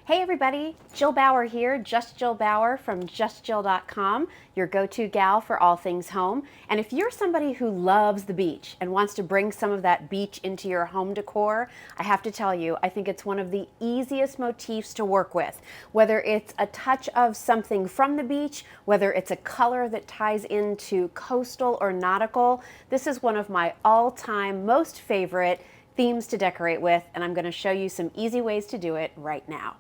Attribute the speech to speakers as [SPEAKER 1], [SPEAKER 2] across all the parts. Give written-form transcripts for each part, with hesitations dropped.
[SPEAKER 1] Hey everybody, Jill Bauer here, Just Jill Bauer from JustJill.com, your go-to gal for all things home. And if you're somebody who loves the beach and wants to bring some of that beach into your home decor, I have to tell you, I think it's one of the easiest motifs to work with. Whether it's a touch of something from the beach, whether it's a color that ties into coastal or nautical, this is one of my all-time most favorite themes to decorate with, and I'm going to show you some easy ways to do it right now.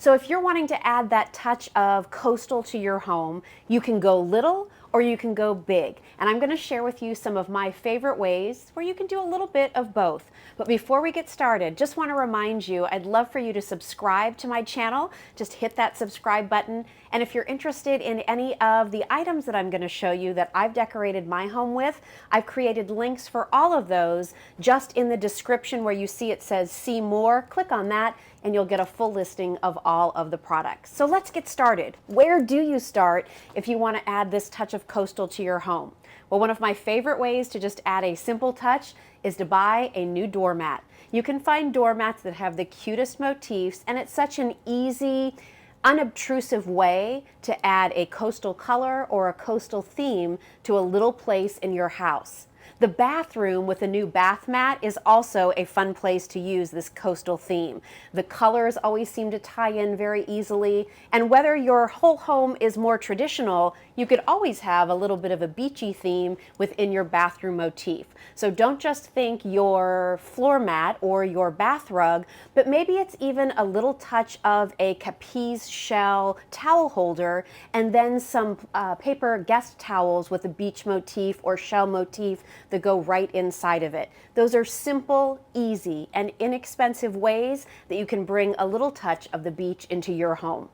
[SPEAKER 1] So if you're wanting to add that touch of coastal to your home, you can go little or you can go big. And I'm going to share with you some of my favorite ways where you can do a little bit of both. But before we get started, just want to remind you, I'd love for you to subscribe to my channel. Just hit that subscribe button. And if you're interested in any of the items that I'm going to show you that I've decorated my home with, I've created links for all of those just in the description where you see it says see more. Click on that and you'll get a full listing of all of the products. So let's get started. Where do you start if you want to add this touch of coastal to your home? Well, one of my favorite ways to just add a simple touch is to buy a new doormat. You can find doormats that have the cutest motifs, and it's such an easy, unobtrusive way to add a coastal color or a coastal theme to a little place in your house. The bathroom with a new bath mat is also a fun place to use this coastal theme. The colors always seem to tie in very easily, and whether your whole home is more traditional, you could always have a little bit of a beachy theme within your bathroom motif. So don't just think your floor mat or your bath rug, but maybe it's even a little touch of a capiz shell towel holder and then some paper guest towels with a beach motif or shell motif that go right inside of it. Those are simple, easy, and inexpensive ways that you can bring a little touch of the beach into your home.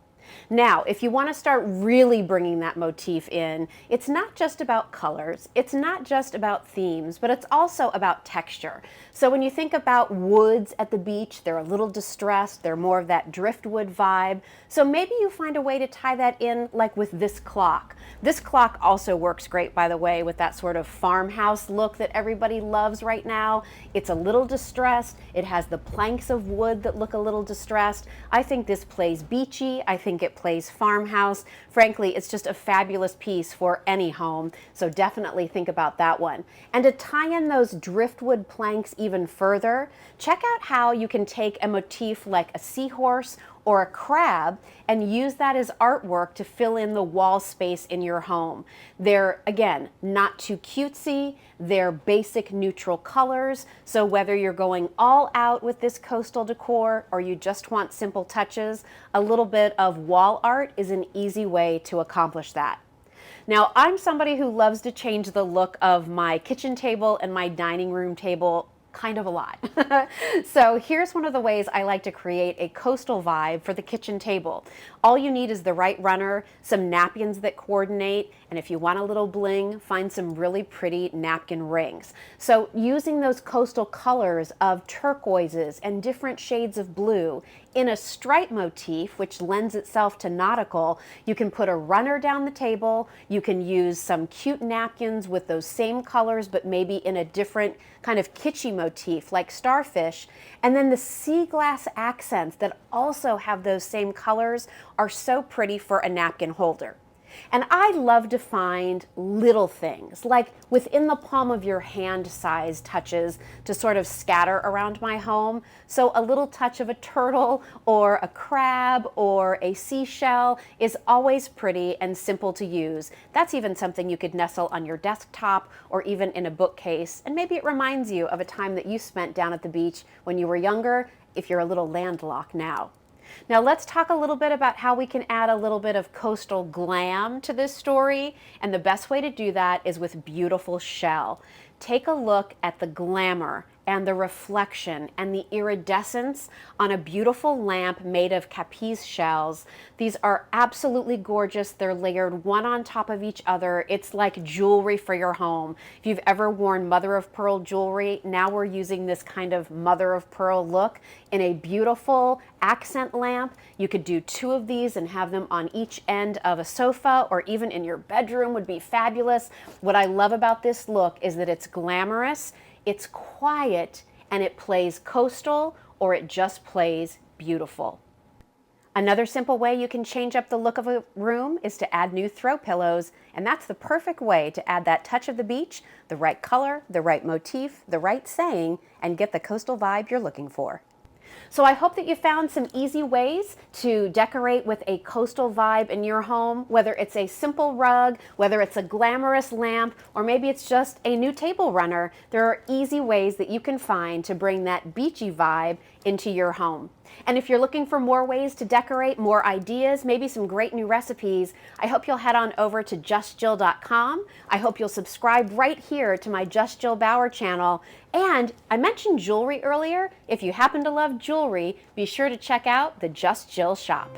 [SPEAKER 1] Now, if you want to start really bringing that motif in, it's not just about colors, it's not just about themes, but it's also about texture. So when you think about woods at the beach, they're a little distressed, they're more of that driftwood vibe. So maybe you find a way to tie that in like with this clock. This clock also works great, by the way, with that sort of farmhouse look that everybody loves right now. It's a little distressed, it has the planks of wood that look a little distressed. I think this plays beachy, I think it plays farmhouse. Frankly, it's just a fabulous piece for any home, so definitely think about that one. And to tie in those driftwood planks even further, check out how you can take a motif like a seahorse or a crab and use that as artwork to fill in the wall space in your home. They're, again, not too cutesy, they're basic neutral colors, so whether you're going all out with this coastal decor or you just want simple touches, a little bit of wall art is an easy way to accomplish that. Now, I'm somebody who loves to change the look of my kitchen table and my dining room table kind of a lot. So here's one of the ways I like to create a coastal vibe for the kitchen table. All you need is the right runner, some napkins that coordinate, and if you want a little bling, find some really pretty napkin rings. So using those coastal colors of turquoises and different shades of blue in a stripe motif, which lends itself to nautical, you can put a runner down the table, you can use some cute napkins with those same colors, but maybe in a different kind of kitschy motif like starfish, and then the sea glass accents that also have those same colors are so pretty for a napkin holder. And I love to find little things, like within the palm of your hand size touches to sort of scatter around my home. So a little touch of a turtle or a crab or a seashell is always pretty and simple to use. That's even something you could nestle on your desktop or even in a bookcase. And maybe it reminds you of a time that you spent down at the beach when you were younger, if you're a little landlocked now. Now let's talk a little bit about how we can add a little bit of coastal glam to this story, and the best way to do that is with beautiful shell. Take a look at the glamour and the reflection and the iridescence on a beautiful lamp made of capiz shells. These are absolutely gorgeous. They're layered one on top of each other. It's like jewelry for your home. If you've ever worn mother of pearl jewelry, now we're using this kind of mother of pearl look in a beautiful accent lamp. You could do 2 of these and have them on each end of a sofa, or even in your bedroom would be fabulous. What I love about this look is that it's glamorous, it's quiet, and it plays coastal, or it just plays beautiful. Another simple way you can change up the look of a room is to add new throw pillows, and that's the perfect way to add that touch of the beach, the right color, the right motif, the right saying, and get the coastal vibe you're looking for. So I hope that you found some easy ways to decorate with a coastal vibe in your home, whether it's a simple rug, whether it's a glamorous lamp, or maybe it's just a new table runner. There are easy ways that you can find to bring that beachy vibe into your home. And if you're looking for more ways to decorate, more ideas, maybe some great new recipes, I hope you'll head on over to justjill.com. I hope you'll subscribe right here to my Just Jill Bauer channel. And I mentioned jewelry earlier. If you happen to love jewelry, be sure to check out the Just Jill shop.